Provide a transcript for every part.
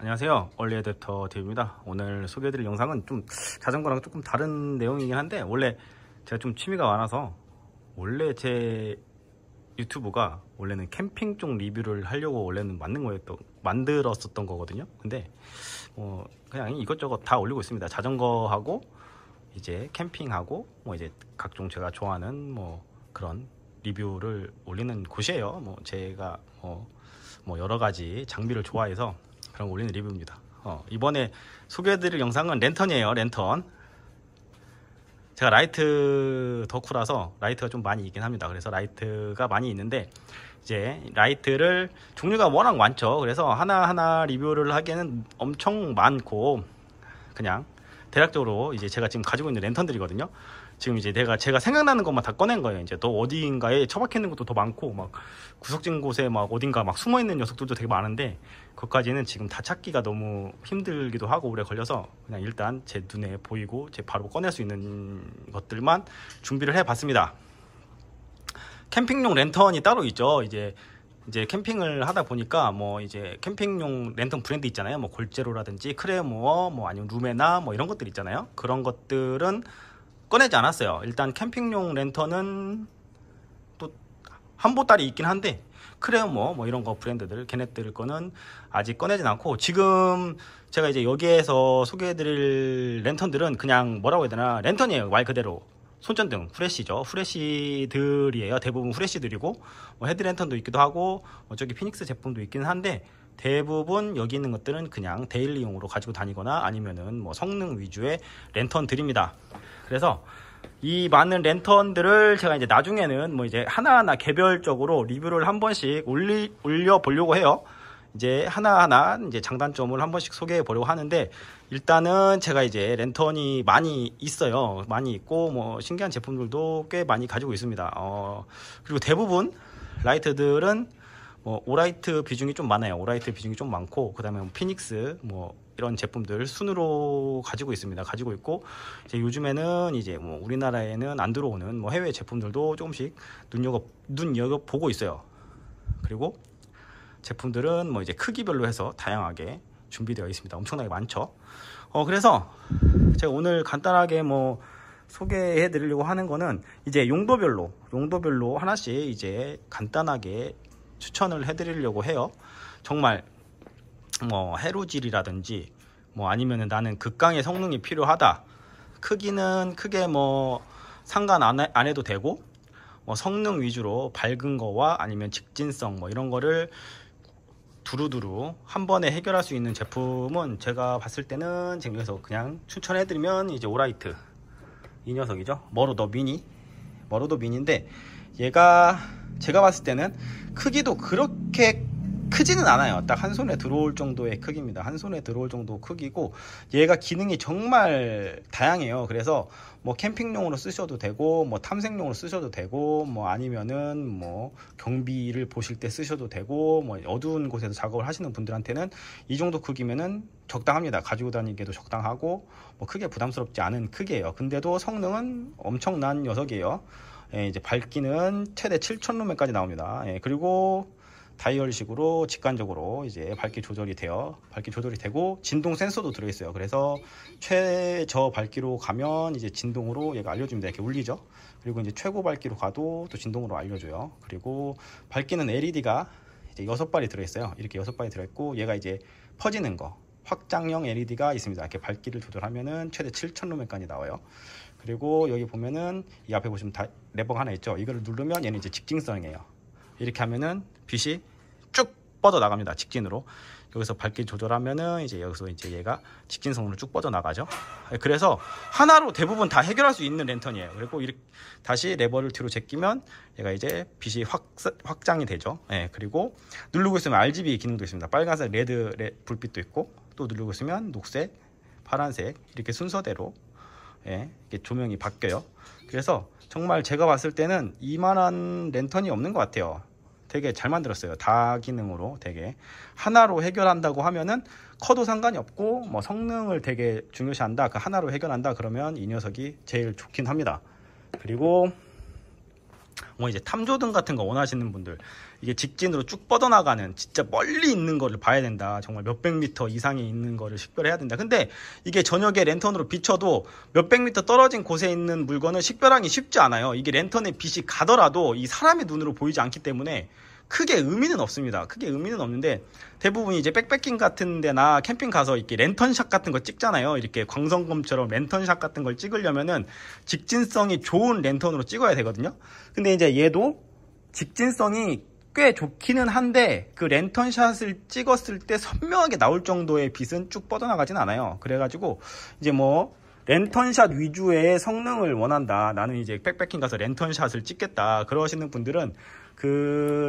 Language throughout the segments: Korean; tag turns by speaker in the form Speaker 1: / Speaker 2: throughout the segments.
Speaker 1: 안녕하세요, 얼리 애답터 대입니다. 오늘 소개해드릴 영상은 좀 자전거랑 조금 다른 내용이긴 한데, 원래 제가 좀 취미가 많아서 원래 제 유튜브가 원래는 캠핑 쪽 리뷰를 하려고 원래는 만들었었던 거거든요. 근데 그냥 이것저것 다 올리고 있습니다. 자전거하고 이제 캠핑하고 이제 각종 제가 좋아하는 그런 리뷰를 올리는 곳이에요. 제가 여러 가지 장비를 좋아해서 그런 거 올리는 리뷰입니다. 이번에 소개해드릴 영상은 랜턴이에요. 랜턴. 제가 라이트 덕후라서 라이트가 좀 많이 있긴 합니다. 그래서 라이트가 많이 있는데, 이제 라이트를 종류가 워낙 많죠. 그래서 하나하나 리뷰를 하기에는 엄청 많고, 그냥 대략적으로 이제 제가 지금 가지고 있는 랜턴들이거든요. 지금 이제 제가 생각나는 것만 다 꺼낸 거예요. 이제 또 어디인가에 처박혀 있는 것도 더 많고, 막 구석진 곳에 막 어딘가 막 숨어 있는 녀석들도 되게 많은데, 그것까지는 지금 다 찾기가 너무 힘들기도 하고 오래 걸려서 그냥 일단 제 눈에 보이고 제 바로 꺼낼 수 있는 것들만 준비를 해 봤습니다. 캠핑용 랜턴이 따로 있죠. 이제 캠핑을 하다 보니까 이제 캠핑용 랜턴 브랜드 있잖아요. 골제로라든지 크레모어, 아니면 루메나 이런 것들 있잖아요. 그런 것들은 꺼내지 않았어요. 일단 캠핑용 랜턴은 또 한보따리 있긴 한데, 크레모어 이런 거 브랜드들 걔네들 거는 아직 꺼내진 않고, 지금 제가 이제 여기에서 소개해드릴 랜턴들은 그냥 뭐라고 해야 되나, 랜턴이에요. 말 그대로 손전등, 후레쉬죠. 후레쉬들이에요. 대부분 후레쉬들이고, 헤드랜턴도 있기도 하고, 저기 피닉스 제품도 있긴 한데, 대부분 여기 있는 것들은 그냥 데일리용으로 가지고 다니거나 아니면은 성능 위주의 랜턴들입니다. 그래서 이 많은 랜턴들을 제가 이제 나중에는 이제 하나하나 개별적으로 리뷰를 한 번씩 올려 보려고 해요. 이제 하나하나 이제 장단점을 한 번씩 소개해 보려고 하는데, 일단은 제가 이제 랜턴이 많이 있어요. 많이 있고 신기한 제품들도 꽤 많이 가지고 있습니다. 그리고 대부분 라이트들은 오라이트 비중이 좀 많아요. 오라이트 비중이 좀 많고, 그 다음에 피닉스 이런 제품들 순으로 가지고 있습니다. 가지고 있고, 이제 요즘에는 이제 우리나라에는 안 들어오는 해외 제품들도 조금씩 눈여겨 보고 있어요. 그리고 제품들은 이제 크기별로 해서 다양하게 준비되어 있습니다. 엄청나게 많죠. 그래서 제가 오늘 간단하게 소개해 드리려고 하는 거는 이제 용도별로 하나씩 이제 간단하게 추천을 해 드리려고 해요. 정말 해로질이라든지 아니면은 나는 극강의 성능이 필요하다, 크기는 크게 상관 안 해도 되고, 성능 위주로 밝은 거와 아니면 직진성 이런 거를 두루두루 한 번에 해결할 수 있는 제품은 제가 봤을 때는 지금 여기서 그냥 추천해 드리면 이제 오라이트 이 녀석이죠. 머로더 미니인데, 얘가 제가 봤을 때는 크기도 그렇게 크지는 않아요. 딱 한 손에 들어올 정도의 크기입니다. 한 손에 들어올 정도 크기고, 얘가 기능이 정말 다양해요. 그래서 캠핑용으로 쓰셔도 되고, 탐색용으로 쓰셔도 되고, 아니면은 경비를 보실 때 쓰셔도 되고, 어두운 곳에서 작업을 하시는 분들한테는 이 정도 크기면은 적당합니다. 가지고 다니기에도 적당하고, 크게 부담스럽지 않은 크기예요. 근데도 성능은 엄청난 녀석이에요. 이제 밝기는 최대 7000루멘까지 나옵니다. 그리고 다이얼식으로 직관적으로 이제 밝기 조절이 되고, 진동 센서도 들어있어요. 그래서 최저 밝기로 가면 이제 진동으로 얘가 알려줍니다. 이렇게 울리죠. 그리고 이제 최고 밝기로 가도 또 진동으로 알려줘요. 그리고 밝기는 LED가 이제 6발이 들어있어요. 이렇게 6발이 들어있고, 얘가 이제 퍼지는 거, 확장형 LED가 있습니다. 이렇게 밝기를 조절하면은 최대 7000루멘까지 나와요. 그리고 여기 보면은 이 앞에 보시면 레버가 하나 있죠. 이거를 누르면 얘는 이제 직진성이에요. 이렇게 하면은 빛이 쭉 뻗어 나갑니다. 직진으로. 여기서 밝기 조절하면은 이제 여기서 이제 얘가 직진성으로 쭉 뻗어 나가죠. 그래서 하나로 대부분 다 해결할 수 있는 랜턴이에요. 그리고 이렇게 다시 레버를 뒤로 제끼면 얘가 이제 빛이 확장이 되죠. 그리고 누르고 있으면 RGB 기능도 있습니다. 빨간색 레드 불빛도 있고, 또 누르고 있으면 녹색, 파란색 이렇게 순서대로 이렇게 조명이 바뀌어요. 그래서 정말 제가 봤을 때는 이만한 랜턴이 없는 것 같아요. 되게 잘 만들었어요. 다기능으로 되게 하나로 해결한다고 하면은 커도 상관이 없고, 성능을 되게 중요시한다, 그 하나로 해결한다 그러면 이 녀석이 제일 좋긴 합니다. 그리고 뭐 이제 탐조등 같은 거 원하시는 분들, 이게 직진으로 쭉 뻗어나가는 진짜 멀리 있는 거를 봐야 된다. 정말 몇백 미터 이상에 있는 거를 식별해야 된다. 근데 이게 저녁에 랜턴으로 비춰도 몇백 미터 떨어진 곳에 있는 물건은 식별하기 쉽지 않아요. 이게 랜턴에 빛이 가더라도 이 사람의 눈으로 보이지 않기 때문에 크게 의미는 없습니다. 크게 의미는 없는데, 대부분 이제 백패킹 같은 데나 캠핑 가서 이렇게 랜턴샷 같은 거 찍잖아요. 이렇게 광선검처럼 랜턴샷 같은 걸 찍으려면은 직진성이 좋은 랜턴으로 찍어야 되거든요. 근데 이제 얘도 직진성이 꽤 좋기는 한데, 그 랜턴샷을 찍었을 때 선명하게 나올 정도의 빛은 쭉 뻗어나가진 않아요. 그래가지고 이제 뭐 랜턴샷 위주의 성능을 원한다, 나는 이제 백패킹 가서 랜턴샷을 찍겠다, 그러시는 분들은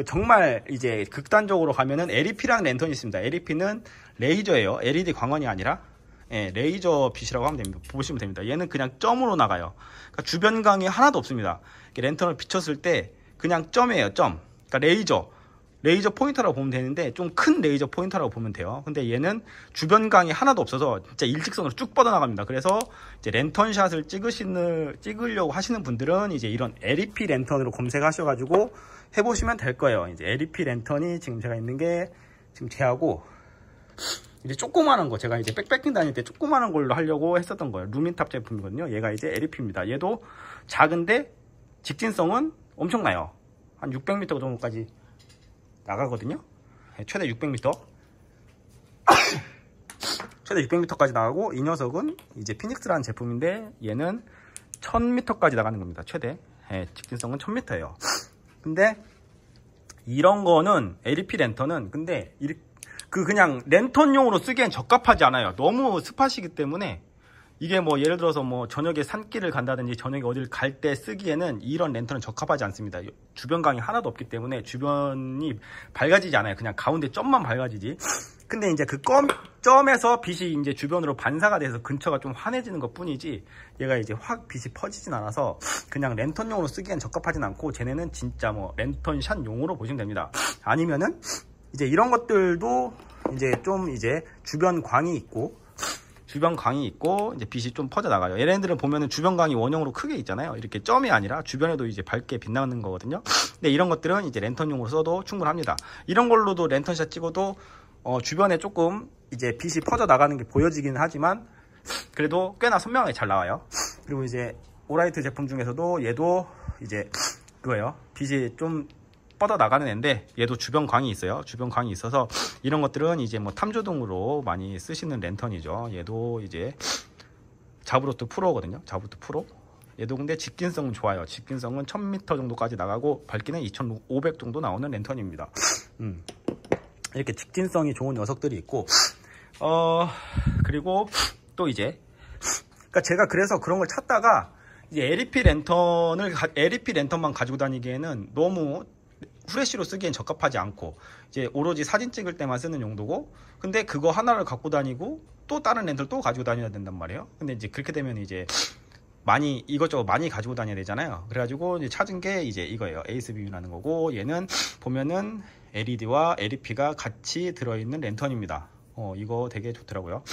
Speaker 1: 정말 이제 극단적으로 가면은 LEP랑 랜턴이 있습니다. LEP는 레이저예요. LED 광원이 아니라 레이저 빛이라고 하면 됩니다. 보시면 됩니다. 얘는 그냥 점으로 나가요. 그러니까 주변광이 하나도 없습니다. 랜턴을 비췄을 때 그냥 점이에요. 점. 그러니까 레이저 포인터라고 보면 되는데, 좀 큰 레이저 포인터라고 보면 돼요. 근데 얘는 주변광이 하나도 없어서 진짜 일직선으로 쭉 뻗어나갑니다. 그래서 이제 랜턴샷을 찍으려고 하시는 분들은 이제 이런 LEP 랜턴으로 검색하셔가지고 해보시면 될 거예요. 이제 LEP 랜턴이 지금 제가 있는 게 지금 제하고 이제 조그마한 거, 제가 이제 백패킹 다닐 때 조그마한 걸로 하려고 했었던 거예요. 루민탑 제품이거든요. 얘가 이제 LEP입니다. 얘도 작은데 직진성은 엄청나요. 한 600m 정도까지 나가거든요. 최대 600m 최대 600m까지 나가고, 이 녀석은 이제 피닉스라는 제품인데 얘는 1000m까지 나가는 겁니다. 최대 직진성은 1000m예요. 근데 이런 거는 LEP 랜턴은 근데 그냥 랜턴용으로 쓰기엔 적합하지 않아요. 너무 스팟이기 때문에. 이게 뭐 예를 들어서 뭐 저녁에 산길을 간다든지 저녁에 어딜 갈 때 쓰기에는 이런 랜턴은 적합하지 않습니다. 주변광이 하나도 없기 때문에 주변이 밝아지지 않아요. 그냥 가운데 점만 밝아지지. 근데 이제 그 점에서 빛이 이제 주변으로 반사가 돼서 근처가 좀 환해지는 것 뿐이지, 얘가 이제 확 빛이 퍼지진 않아서 그냥 랜턴용으로 쓰기엔 적합하진 않고, 쟤네는 진짜 뭐 랜턴샷용으로 보시면 됩니다. 아니면은 이제 이런 것들도 이제 좀 이제 주변광이 있고 이제 빛이 좀 퍼져 나가요. 얘네들은 보면은 주변광이 원형으로 크게 있잖아요. 이렇게 점이 아니라 주변에도 이제 밝게 빛나는 거거든요. 근데 이런 것들은 이제 랜턴용으로 써도 충분합니다. 이런 걸로도 랜턴샷 찍어도 주변에 조금 이제 빛이 퍼져 나가는 게 보여지긴 하지만 그래도 꽤나 선명하게 잘 나와요. 그리고 이제 오라이트 제품 중에서도 얘도 이제 그거예요. 빛이 좀 뻗어 나가는 애인데 얘도 주변광이 있어요. 주변광이 있어서 이런 것들은 이제 뭐 탐조등으로 많이 쓰시는 랜턴이죠. 얘도 이제 자브로트 프로거든요. 자브로트 프로. 얘도 근데 직진성은 좋아요. 직진성은 1000m 정도까지 나가고 밝기는 2500 정도 나오는 랜턴입니다. 이렇게 직진성이 좋은 녀석들이 있고, 그리고 또 이제 그러니까 제가 그래서 그런 걸 찾다가 이제 LEP 랜턴만 가지고 다니기에는 너무 후레쉬로 쓰기엔 적합하지 않고, 이제 오로지 사진 찍을 때만 쓰는 용도고, 근데 그거 하나를 갖고 다니고 또 다른 랜턴을 또 가지고 다녀야 된단 말이에요. 근데 이제 그렇게 되면 이제 이것저것 많이 가지고 다녀야 되잖아요. 그래가지고 이제 찾은 게 이제 이거예요. 에이스빔이라는 거고, 얘는 보면은 LED와 LEP가 같이 들어있는 랜턴입니다. 이거 되게 좋더라고요.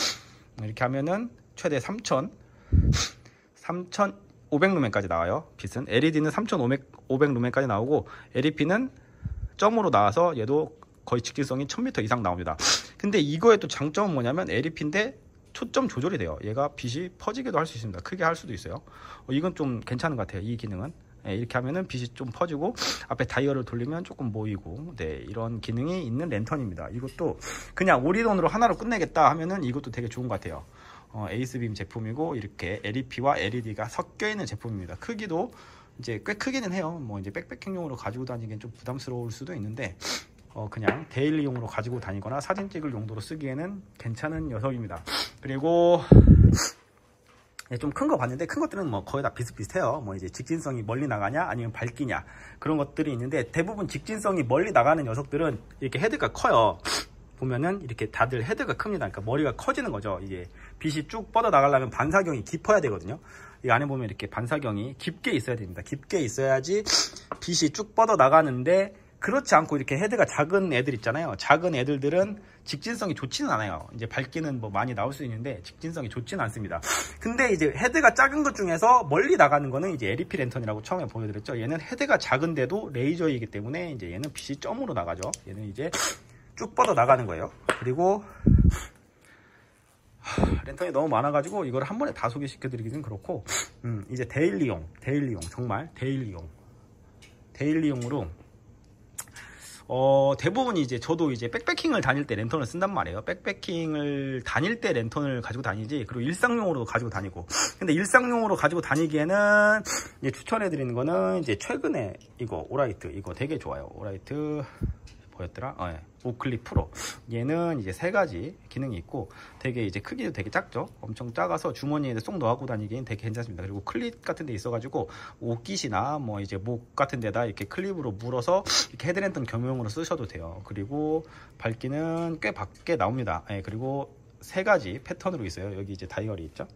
Speaker 1: 이렇게 하면은 최대 3500루멘까지 나와요. 빛은 LED는 3500루멘까지 나오고, LEP는 점으로 나와서 얘도 거의 직진성이 1000m 이상 나옵니다. 근데 이거의 또 장점은 뭐냐면 LEP인데 초점 조절이 돼요. 얘가 빛이 퍼지기도 할 수 있습니다. 크게 할 수도 있어요. 이건 좀 괜찮은 것 같아요. 이 기능은. 이렇게 하면은 빛이 좀 퍼지고 앞에 다이얼을 돌리면 조금 모이고, 이런 기능이 있는 랜턴입니다. 이것도 그냥 오리돈으로 하나로 끝내겠다 하면은 이것도 되게 좋은 것 같아요. 에이스빔 제품이고, 이렇게 LEP와 LED가 섞여 있는 제품입니다. 크기도 이제 꽤 크기는 해요. 뭐 이제 백패킹용으로 가지고 다니기엔 좀 부담스러울 수도 있는데, 그냥 데일리용으로 가지고 다니거나 사진 찍을 용도로 쓰기에는 괜찮은 녀석입니다. 그리고 좀 큰 거 봤는데, 큰 것들은 뭐 거의 다 비슷비슷해요. 뭐 이제 직진성이 멀리 나가냐 아니면 밝기냐, 그런 것들이 있는데, 대부분 직진성이 멀리 나가는 녀석들은 이렇게 헤드가 커요. 보면은 이렇게 다들 헤드가 큽니다. 그러니까 머리가 커지는 거죠. 이게 빛이 쭉 뻗어 나가려면 반사경이 깊어야 되거든요. 이 안에 보면 이렇게 반사경이 깊게 있어야 됩니다. 깊게 있어야지 빛이 쭉 뻗어 나가는데 그렇지 않고 이렇게 헤드가 작은 애들 있잖아요. 작은 애들들은 직진성이 좋지는 않아요. 이제 밝기는 뭐 많이 나올 수 있는데 직진성이 좋지는 않습니다. 근데 이제 헤드가 작은 것 중에서 멀리 나가는 거는 이제 LEP 랜턴이라고 처음에 보여드렸죠. 얘는 헤드가 작은데도 레이저이기 때문에 이제 얘는 빛이 점으로 나가죠. 얘는 이제 쭉 뻗어 나가는 거예요. 그리고 랜턴이 너무 많아가지고 이걸 한 번에 다 소개시켜드리기는 그렇고, 이제 데일리용, 정말 데일리용으로 대부분이 이제 저도 이제 백패킹을 다닐 때 랜턴을 쓴단 말이에요. 백패킹을 다닐 때 랜턴을 가지고 다니지, 그리고 일상용으로도 가지고 다니고. 근데 일상용으로 가지고 다니기에는 이제 추천해드리는 거는 이제 최근에 이거 오라이트, 이거 되게 좋아요. 오라이트 뭐였더라? 네. 오클립 프로. 얘는 이제 3가지 기능이 있고, 되게 이제 크기도 되게 작죠. 엄청 작아서 주머니에 쏙 넣고 다니기엔 되게 괜찮습니다. 그리고 클립 같은 데 있어가지고 옷깃이나 뭐 이제 목 같은 데다 이렇게 클립으로 물어서 이렇게 헤드랜턴 겸용으로 쓰셔도 돼요. 그리고 밝기는 꽤 밖에 나옵니다. 네. 그리고 3가지 패턴으로 있어요. 여기 이제 다이얼이 있죠.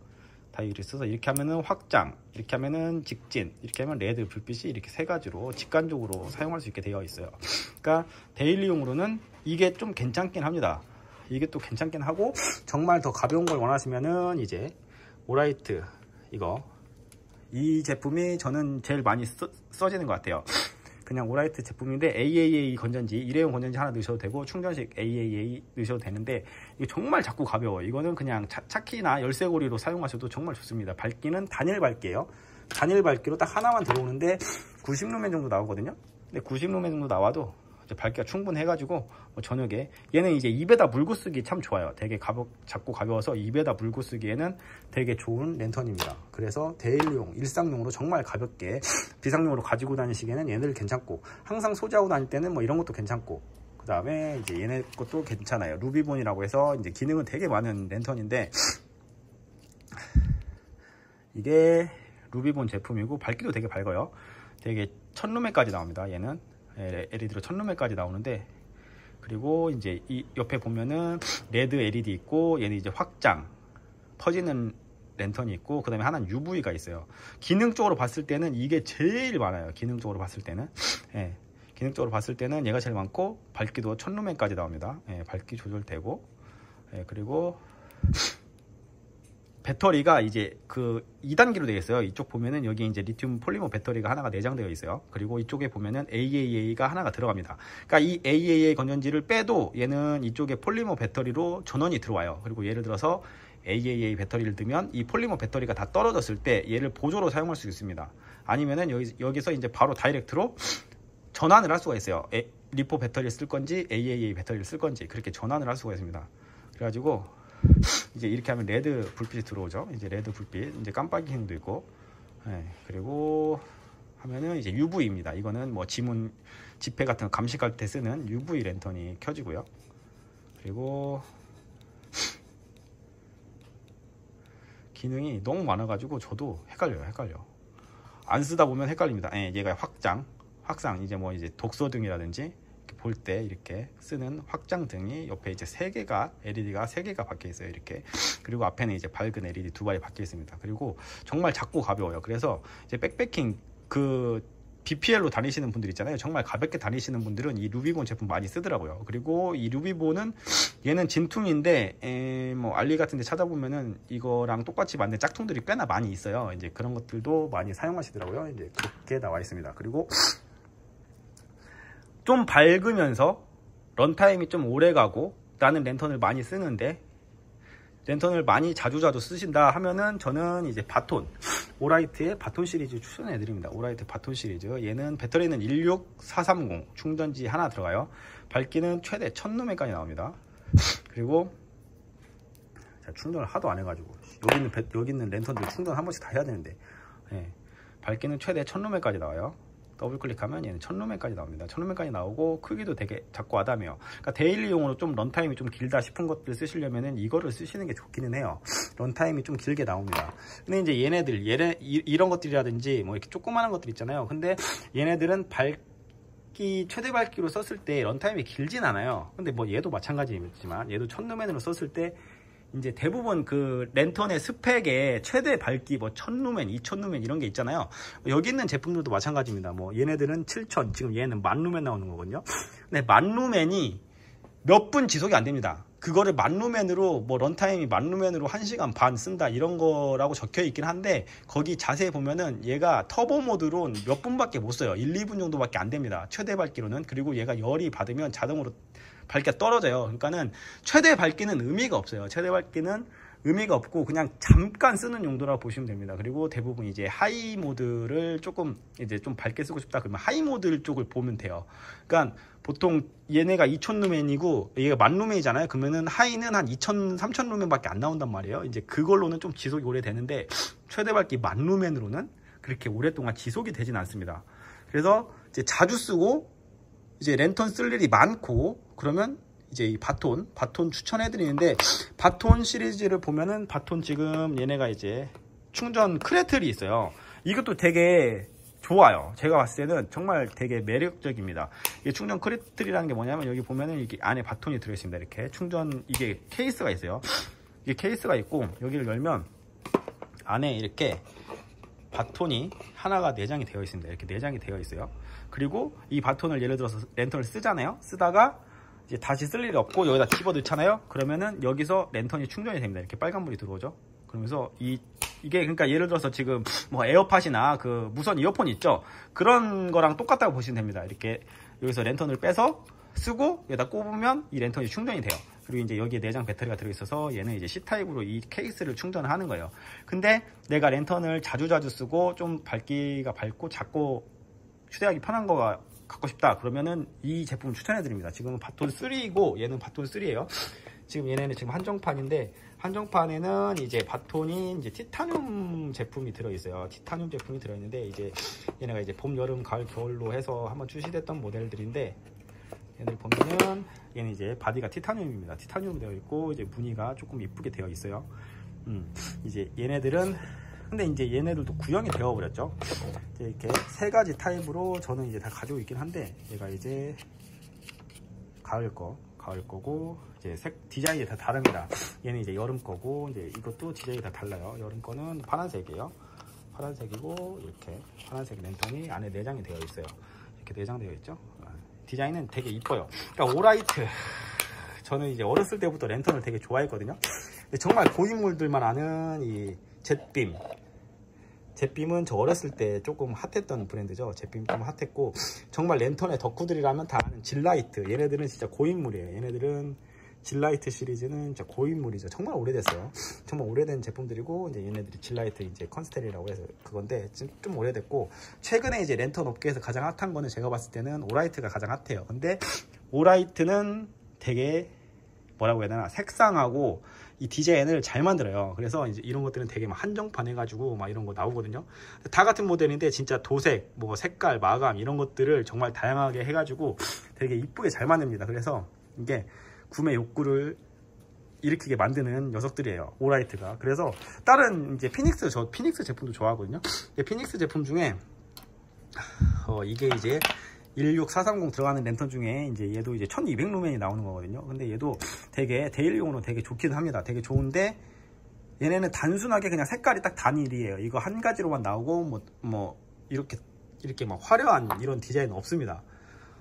Speaker 1: 다이얼이 있어서 이렇게 하면은 확장, 이렇게 하면은 직진, 이렇게 하면 레드 불빛이 이렇게 3가지로 직관적으로 사용할 수 있게 되어 있어요. 그러니까 데일리용으로는 이게 좀 괜찮긴 합니다. 이게 또 괜찮긴 하고, 정말 더 가벼운 걸 원하시면은 이제 오라이트, 이 제품이 저는 제일 많이 써지는 것 같아요. 그냥 오라이트 제품인데 AAA 건전지, 일회용 건전지 하나 넣으셔도 되고 충전식 AAA 넣으셔도 되는데, 이게 정말 작고 가벼워. 이거는 그냥 차키나 열쇠고리로 사용하셔도 정말 좋습니다. 밝기는 단일 밝기예요. 단일 밝기로 딱 하나만 들어오는데 90루멘 정도 나오거든요. 근데 90루멘 정도 나와도 이제 밝기가 충분해가지고 뭐 저녁에, 얘는 이제 입에다 물고 쓰기 참 좋아요. 되게 작고 가벼워서 입에다 물고 쓰기에는 되게 좋은 랜턴입니다. 그래서 데일리용, 일상용으로 정말 가볍게 비상용으로 가지고 다니시기에는 얘네들 괜찮고, 항상 소지하고 다닐 때는 뭐 이런 것도 괜찮고, 그 다음에 이제 얘네 것도 괜찮아요. 루비본이라고 해서 이제 기능은 되게 많은 랜턴인데, 이게 루비본 제품이고 밝기도 되게 밝아요. 되게 1000루멘까지 나옵니다. 얘는 LED로 1000루멘까지 나오는데, 그리고 이제 이 옆에 보면은 레드 LED 있고, 얘는 이제 확장 퍼지는 랜턴이 있고, 그 다음에 하나는 UV가 있어요. 기능적으로 봤을 때는 이게 제일 많아요. 기능적으로 봤을 때는 기능적으로 봤을 때는 얘가 제일 많고, 밝기도 1000루멘까지 나옵니다. 밝기 조절되고, 그리고 배터리가 이제 그 2단계로 되어 있어요. 이쪽 보면은 여기 이제 리튬 폴리머 배터리가 하나가 내장되어 있어요. 그리고 이쪽에 보면은 AAA가 하나가 들어갑니다. 그러니까 이 AAA 건전지를 빼도 얘는 이쪽에 폴리머 배터리로 전원이 들어와요. 그리고 예를 들어서 AAA 배터리를 넣으면 이 폴리머 배터리가 다 떨어졌을 때 얘를 보조로 사용할 수 있습니다. 아니면은 여기서 이제 바로 다이렉트로 전환을 할 수가 있어요. 리포 배터리를 쓸 건지 AAA 배터리를 쓸 건지 그렇게 전환을 할 수가 있습니다. 그래가지고 이제 이렇게 하면 레드 불빛이 들어오죠. 이제 레드 불빛, 이제 깜빡이 기능도 있고, 그리고 하면은 이제 UV입니다. 이거는 뭐 지문, 지폐 같은 거 감식할 때 쓰는 UV 랜턴이 켜지고요. 그리고 기능이 너무 많아가지고 저도 헷갈려. 안 쓰다 보면 헷갈립니다. 얘가 확장, 이제 뭐 이제 독서등이라든지 볼 때 이렇게 쓰는 확장등이 옆에 이제 3개가 LED가 3개가 박혀 있어요. 이렇게. 그리고 앞에는 이제 밝은 LED 2발이 박혀 있습니다. 그리고 정말 작고 가벼워요. 그래서 이제 백패킹 그 BPL로 다니시는 분들 있잖아요. 정말 가볍게 다니시는 분들은 이 루비본 제품 많이 쓰더라고요. 그리고 이 루비본은 얘는 진퉁인데 뭐 알리 같은 데 찾아보면은 이거랑 똑같이 만든 짝퉁들이 꽤나 많이 있어요. 이제 그런 것들도 많이 사용하시더라고요. 이제 그렇게 나와 있습니다. 그리고 좀 밝으면서 런타임이 좀 오래 가고 나는 랜턴을 많이 쓰는데, 랜턴을 많이 자주 쓰신다 하면은 저는 이제 바톤, 오라이트의 바톤 시리즈 추천해 드립니다. 오라이트 바톤 시리즈. 얘는 배터리는 16430 충전지 하나 들어가요. 밝기는 최대 1000루멘까지 나옵니다. 그리고 충전을 하도 안 해가지고 여기 있는 랜턴들 충전 한 번씩 다 해야 되는데, 밝기는 최대 1000루멘까지 나와요. 더블 클릭하면 얘는 1000루멘까지 나옵니다. 1000루멘까지 나오고 크기도 되게 작고 아담해요. 그러니까 데일리용으로 좀 런타임이 좀 길다 싶은 것들 쓰시려면은 이거를 쓰시는 게 좋기는 해요. 런타임이 좀 길게 나옵니다. 근데 이제 얘네들 이런 것들이라든지 뭐 이렇게 조그마한 것들 있잖아요. 근데 얘네들은 최대 밝기로 썼을 때 런타임이 길진 않아요. 근데 뭐 얘도 마찬가지지만 얘도 1000루멘으로 썼을 때 이제 대부분 그 랜턴의 스펙에 최대 밝기 뭐 1000루멘, 2000루멘 이런 게 있잖아요. 여기 있는 제품들도 마찬가지입니다. 뭐 얘네들은 7000, 지금 얘는 10,000루멘 나오는 거거든요. 근데 10,000루멘이 몇 분 지속이 안 됩니다. 그거를 10,000루멘으로 뭐 런타임이 10,000루멘으로 1시간 반 쓴다 이런 거라고 적혀 있긴 한데, 거기 자세히 보면은 얘가 터보 모드로 몇 분밖에 못 써요. 1, 2분 정도밖에 안 됩니다. 최대 밝기로는. 그리고 얘가 열이 받으면 자동으로 밝기가 떨어져요. 그러니까는 최대 밝기는 의미가 없어요. 최대 밝기는 의미가 없고 그냥 잠깐 쓰는 용도라고 보시면 됩니다. 그리고 대부분 이제 하이 모드를 조금 이제 좀 밝게 쓰고 싶다 그러면 하이 모드 쪽을 보면 돼요. 그러니까 보통 얘네가 2000루멘이고 얘가 10,000루멘이잖아요. 그러면은 하이는 한 2000, 3000루멘밖에 안 나온단 말이에요. 이제 그걸로는 좀 지속이 오래 되는데 최대 밝기 10,000루멘으로는 그렇게 오랫동안 지속이 되진 않습니다. 그래서 이제 자주 쓰고 이제 랜턴 쓸 일이 많고 그러면 이제 이 바톤 추천해 드리는데, 바톤 시리즈를 보면은 바톤 지금 얘네가 이제 충전 크레틀이 있어요. 이것도 되게 좋아요. 제가 봤을 때는 정말 되게 매력적입니다. 이 충전 크레틀이라는 게 뭐냐면 여기 보면은 이게 안에 바톤이 들어 있습니다. 이렇게 충전, 이게 케이스가 있어요. 이게 케이스가 있고 여기를 열면 안에 이렇게 바톤이 하나가 내장이 되어 있습니다. 이렇게 내장이 되어 있어요. 그리고 이 바톤을 예를 들어서 랜턴을 쓰잖아요. 쓰다가 이제 다시 쓸 일이 없고 여기다 집어 넣잖아요. 그러면은 여기서 랜턴이 충전이 됩니다. 이렇게 빨간불이 들어오죠. 그러면서 이게 그러니까 예를 들어서 지금 뭐 에어팟이나 그 무선 이어폰 있죠. 그런 거랑 똑같다고 보시면 됩니다. 이렇게 여기서 랜턴을 빼서 쓰고 여기다 꼽으면 이 랜턴이 충전이 돼요. 그리고 이제 여기에 내장 배터리가 들어있어서 얘는 이제 C타입으로 이 케이스를 충전을 하는 거예요. 근데 내가 랜턴을 자주 쓰고 좀 밝기가 밝고 작고 휴대하기 편한 거가 갖고 싶다 그러면은 이 제품을 추천해 드립니다. 지금은 바톤 3이고 얘는 바톤 3예요. 지금 얘네는 지금 한정판인데, 한정판에는 이제 바톤이 이제 티타늄 제품이 들어있어요. 티타늄 제품이 들어있는데 이제 얘네가 이제 봄, 여름, 가을, 겨울로 해서 한번 출시됐던 모델들인데, 얘들 보면은 얘는 이제 바디가 티타늄입니다. 티타늄으로 되어 있고 이제 무늬가 조금 이쁘게 되어 있어요. 이제 얘네들은 근데 이제 얘네들도 구형이 되어 버렸죠. 이제 이렇게 세 가지 타입으로 저는 이제 다 가지고 있긴 한데, 얘가 이제 가을 거고 이제 색 디자인이 다 다릅니다. 얘는 이제 여름 거고 이제 이것도 디자인이 다 달라요. 여름 거는 파란색이에요. 파란색이고 이렇게 파란색 랜턴이 안에 내장이 되어 있어요. 이렇게 내장되어 있죠. 디자인은 되게 이뻐요. 그러니까 오라이트, 저는 이제 어렸을 때부터 랜턴을 되게 좋아했거든요. 정말 고인물들만 아는 이 잿빔은 저 어렸을 때 조금 핫했던 브랜드죠. 잿빔 좀 핫했고, 정말 랜턴의 덕후들이라면 다 아는 질라이트, 얘네들은 진짜 고인물이에요. 얘네들은 질라이트 시리즈는 진짜 고인물이죠. 정말 오래됐어요. 정말 오래된 제품들이고, 이제 얘네들이 질라이트 이제 컨스텔이라고 해서 그건데 좀 오래됐고, 최근에 이제 랜턴 업계에서 가장 핫한 거는 제가 봤을 때는 오라이트가 가장 핫해요. 근데 오라이트는 되게 뭐라고 해야 되나, 색상하고 이 디자인을 잘 만들어요. 그래서 이제 이런 것들은 되게 막 한정판 해가지고 막 이런 거 나오거든요. 다 같은 모델인데 진짜 도색, 뭐 색깔, 마감 이런 것들을 정말 다양하게 해가지고 되게 이쁘게 잘 만듭니다. 그래서 이게 구매 욕구를 일으키게 만드는 녀석들이에요, 오라이트가. 그래서 다른 이제 저 피닉스 제품도 좋아하거든요. 피닉스 제품 중에 이게 이제 16430 들어가는 랜턴 중에 이제 얘도 이제 1200루멘이 나오는 거거든요. 근데 얘도 되게 데일리용으로 되게 좋긴 합니다. 되게 좋은데 얘네는 단순하게 그냥 색깔이 딱 단일이에요. 이거 한 가지로만 나오고 뭐 이렇게 막 화려한 이런 디자인은 없습니다.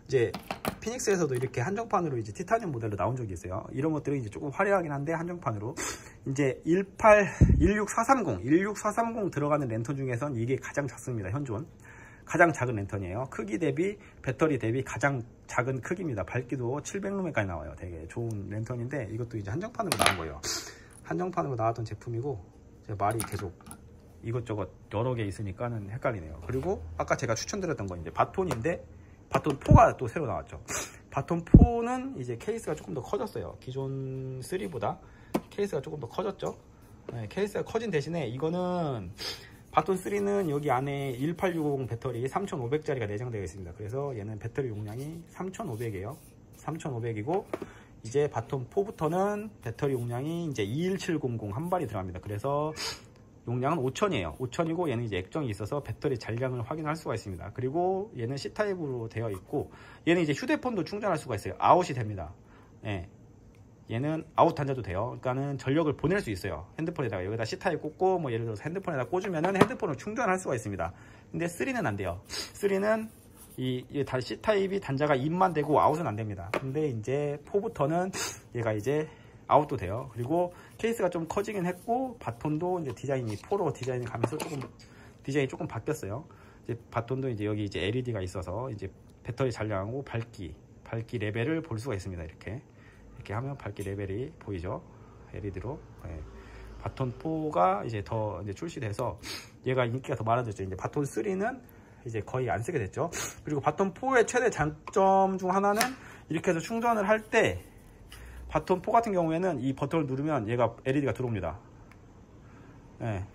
Speaker 1: 이제 피닉스에서도 이렇게 한정판으로 이제 티타늄 모델로 나온 적이 있어요. 이런 것들은 이제 조금 화려하긴 한데 한정판으로 이제 16430 들어가는 랜턴 중에선 이게 가장 작습니다. 현존 가장 작은 랜턴이에요. 크기 대비, 배터리 대비 가장 작은 크기입니다. 밝기도 700루멘까지 나와요. 되게 좋은 랜턴인데 이것도 이제 한정판으로 나온 거예요. 한정판으로 나왔던 제품이고, 제가 말이 계속 이것저것 여러 개 있으니까는 헷갈리네요. 그리고 아까 제가 추천드렸던 건 이제 바톤인데, 바톤 4가 또 새로 나왔죠. 바톤 4는 이제 케이스가 조금 더 커졌어요. 기존 3보다 케이스가 조금 더 커졌죠. 네, 케이스가 커진 대신에 이거는 바톤 3는 여기 안에 18650 배터리 3500짜리가 내장되어 있습니다. 그래서 얘는 배터리 용량이 3500이에요. 3500이고 이제 바톤 4부터는 배터리 용량이 이제 21700 한 발이 들어갑니다. 그래서 용량은 5000이에요. 5000이고 얘는 이제 액정이 있어서 배터리 잔량을 확인할 수가 있습니다. 그리고 얘는 C타입으로 되어 있고, 얘는 이제 휴대폰도 충전할 수가 있어요. 아웃이 됩니다. 네. 얘는 아웃 단자도 돼요. 그러니까는 전력을 보낼 수 있어요. 핸드폰에다가 여기다 C타입 꽂고 뭐 예를 들어서 핸드폰에다 꽂으면은 핸드폰을 충전할 수가 있습니다. 근데 3는 안 돼요. 3는 이 C타입이 단자가 인만 되고 아웃은 안 됩니다. 근데 이제 4부터는 얘가 이제 아웃도 돼요. 그리고 케이스가 좀 커지긴 했고 바톤도 이제 디자인이 4로 디자인이 가면서 디자인이 조금 바뀌었어요. 이제 바톤도 이제 여기 이제 LED가 있어서 이제 배터리 잔량하고 밝기 레벨을 볼 수가 있습니다. 이렇게 하면 밝기 레벨이 보이죠. LED로. 네. 바톤 4가 이제 더 이제 출시돼서 얘가 인기가 더 많아졌죠. 이제 바톤 3는 이제 거의 안 쓰게 됐죠. 그리고 바톤 4의 최대 장점 중 하나는 이렇게 해서 충전을 할 때 바톤 4 같은 경우에는 이 버튼을 누르면 얘가 LED가 들어옵니다. 네.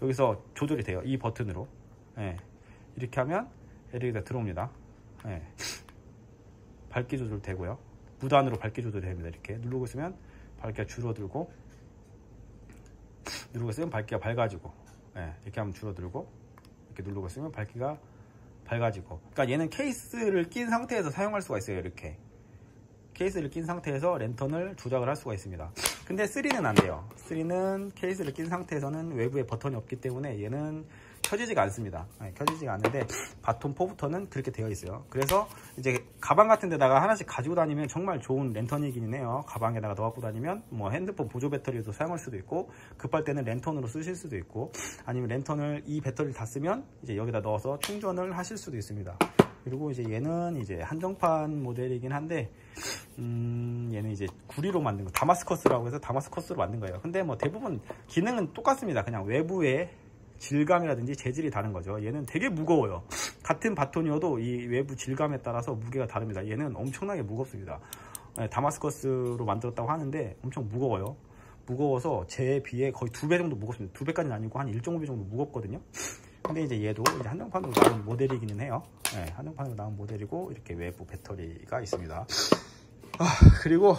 Speaker 1: 여기서 조절이 돼요. 이 버튼으로. 네. 이렇게 하면 LED가 들어옵니다. 네. 밝기 조절 되고요. 무단으로 밝기 조절이 됩니다. 이렇게 누르고 있으면 밝기가 줄어들고, 누르고 있으면 밝기가 밝아지고, 네. 이렇게 하면 줄어들고, 이렇게 누르고 있으면 밝기가 밝아지고. 그러니까 얘는 케이스를 낀 상태에서 사용할 수가 있어요. 이렇게 케이스를 낀 상태에서 랜턴을 조작을 할 수가 있습니다. 근데 3는 안 돼요. 3는 케이스를 낀 상태에서는 외부에 버튼이 없기 때문에 얘는 켜지지가 않습니다. 켜지지가 않는데 바톤 4부터는 그렇게 되어 있어요. 그래서 이제 가방 같은 데다가 하나씩 가지고 다니면 정말 좋은 랜턴이긴 해요. 가방에다가 넣어 갖고 다니면 뭐 핸드폰 보조 배터리도 사용할 수도 있고, 급할 때는 랜턴으로 쓰실 수도 있고, 아니면 랜턴을 이 배터리를 다 쓰면 이제 여기다 넣어서 충전을 하실 수도 있습니다. 그리고 이제 얘는 이제 한정판 모델이긴 한데 얘는 이제 구리로 만든 거, 다마스커스라고 해서 다마스커스로 만든 거예요. 근데 뭐 대부분 기능은 똑같습니다. 그냥 외부의 질감이라든지 재질이 다른 거죠. 얘는 되게 무거워요. 같은 바톤이어도 이 외부 질감에 따라서 무게가 다릅니다. 얘는 엄청나게 무겁습니다. 다마스커스로 만들었다고 하는데 엄청 무거워요. 무거워서 제 비해 거의 2배 정도 무겁습니다. 2배까지는 아니고 한 1.5배 정도 무겁거든요. 근데 이제 얘도 이제 한정판으로 나온 모델이기는 해요. 네, 한정판으로 나온 모델이고 이렇게 외부 배터리가 있습니다. 그리고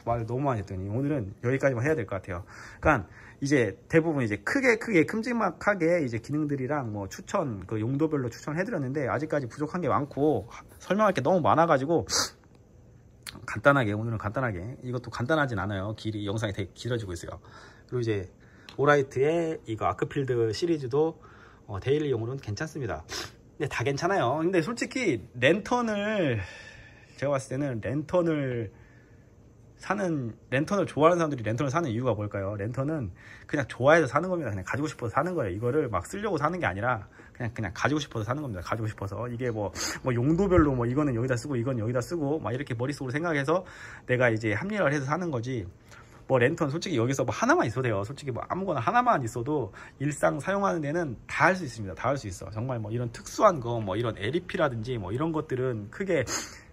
Speaker 1: 말을 너무 많이 했더니 오늘은 여기까지만 해야 될 것 같아요. 그러니까 이제 대부분 이제 크게 큼지막하게 이제 기능들이랑 뭐 추천, 그 용도별로 추천을 해드렸는데 아직까지 부족한 게 많고 설명할 게 너무 많아가지고 간단하게, 오늘은 간단하게, 이것도 간단하진 않아요. 영상이 되게 길어지고 있어요. 그리고 이제 오라이트의 이거 아크필드 시리즈도 데일리용으로는 괜찮습니다. 근데 다 괜찮아요. 근데 솔직히 랜턴을, 제가 봤을 때는 랜턴을 좋아하는 사람들이 랜턴을 사는 이유가 뭘까요? 랜턴은 그냥 좋아해서 사는 겁니다. 그냥 가지고 싶어서 사는 거예요. 이거를 막 쓰려고 사는 게 아니라 그냥 가지고 싶어서 사는 겁니다. 가지고 싶어서. 이게 뭐 용도별로 뭐 이거는 여기다 쓰고 이건 여기다 쓰고 막 이렇게 머릿속으로 생각해서 내가 이제 합리화를 해서 사는 거지. 뭐 랜턴 솔직히 여기서 뭐 하나만 있어도 돼요. 솔직히 뭐 아무거나 하나만 있어도 일상 사용하는 데는 다 할 수 있습니다. 다 할 수 있어. 정말 뭐 이런 특수한 거, 뭐 이런 LEP라든지 뭐 이런 것들은 크게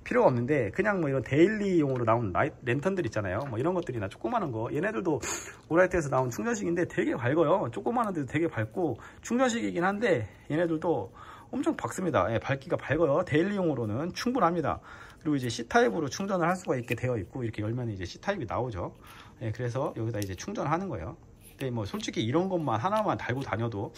Speaker 1: 필요가 없는데, 그냥 뭐 이런 데일리용으로 나온 랜턴들 있잖아요. 뭐 이런 것들이나 조그마한 거, 얘네들도 오라이트에서 나온 충전식인데 되게 밝아요. 조그마한데도 되게 밝고 충전식이긴 한데 얘네들도 엄청 밝습니다. 예, 밝기가 밝아요. 데일리용으로는 충분합니다. 그리고 이제 C타입으로 충전을 할 수가 있게 되어 있고, 이렇게 열면 이제 C타입이 나오죠. 예, 그래서 여기다 이제 충전하는 거예요. 근데 뭐 솔직히 이런 것만 하나만 달고 다녀도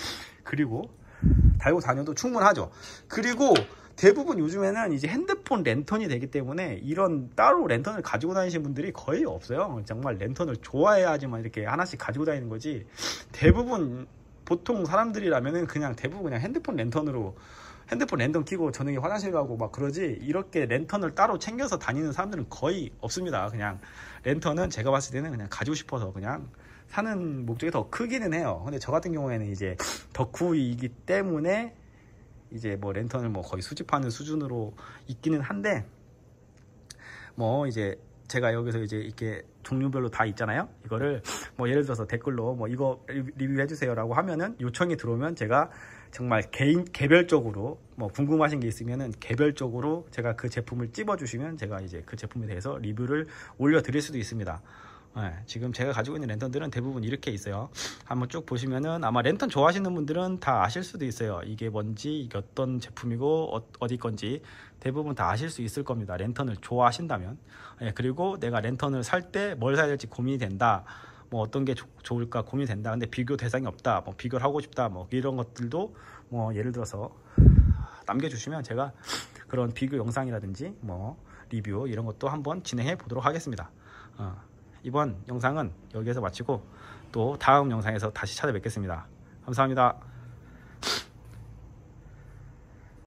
Speaker 1: 충분하죠. 그리고 대부분 요즘에는 이제 핸드폰 랜턴이 되기 때문에 이런 따로 랜턴을 가지고 다니시는 분들이 거의 없어요. 정말 랜턴을 좋아해야지만 이렇게 하나씩 가지고 다니는 거지, 대부분 보통 사람들이라면은 대부분 그냥 핸드폰 랜턴 끼고 저녁에 화장실 가고 막 그러지, 이렇게 랜턴을 따로 챙겨서 다니는 사람들은 거의 없습니다. 그냥 랜턴은 제가 봤을 때는 그냥 가지고 싶어서 그냥 사는 목적이 더 크기는 해요. 근데 저 같은 경우에는 이제 덕후이기 때문에 이제 뭐 랜턴을 뭐 거의 수집하는 수준으로 있기는 한데, 뭐 이제 제가 여기서 이제 이렇게 종류별로 다 있잖아요. 이거를 뭐 예를 들어서 댓글로 뭐 이거 리뷰해 주세요 라고 하면은, 요청이 들어오면 제가 정말 개별적으로 뭐 궁금하신 게 있으면은 개별적으로 제가 그 제품을 찝어 주시면 제가 이제 그 제품에 대해서 리뷰를 올려 드릴 수도 있습니다. 네, 지금 제가 가지고 있는 랜턴들은 대부분 이렇게 있어요. 한번 쭉 보시면은 아마 랜턴 좋아하시는 분들은 다 아실 수도 있어요. 이게 뭔지, 이게 어떤 제품이고 어디 건지 대부분 다 아실 수 있을 겁니다. 랜턴을 좋아하신다면. 네, 그리고 내가 랜턴을 살 때 뭘 사야 될지 고민이 된다, 뭐 어떤 게 좋을까 고민이 된다, 근데 비교 대상이 없다, 뭐 비교를 하고 싶다, 뭐 이런 것들도 뭐 예를 들어서 남겨주시면 제가 그런 비교 영상이라든지 뭐 리뷰 이런 것도 한번 진행해 보도록 하겠습니다. 이번 영상은 여기에서 마치고 또 다음 영상에서 다시 찾아뵙겠습니다. 감사합니다.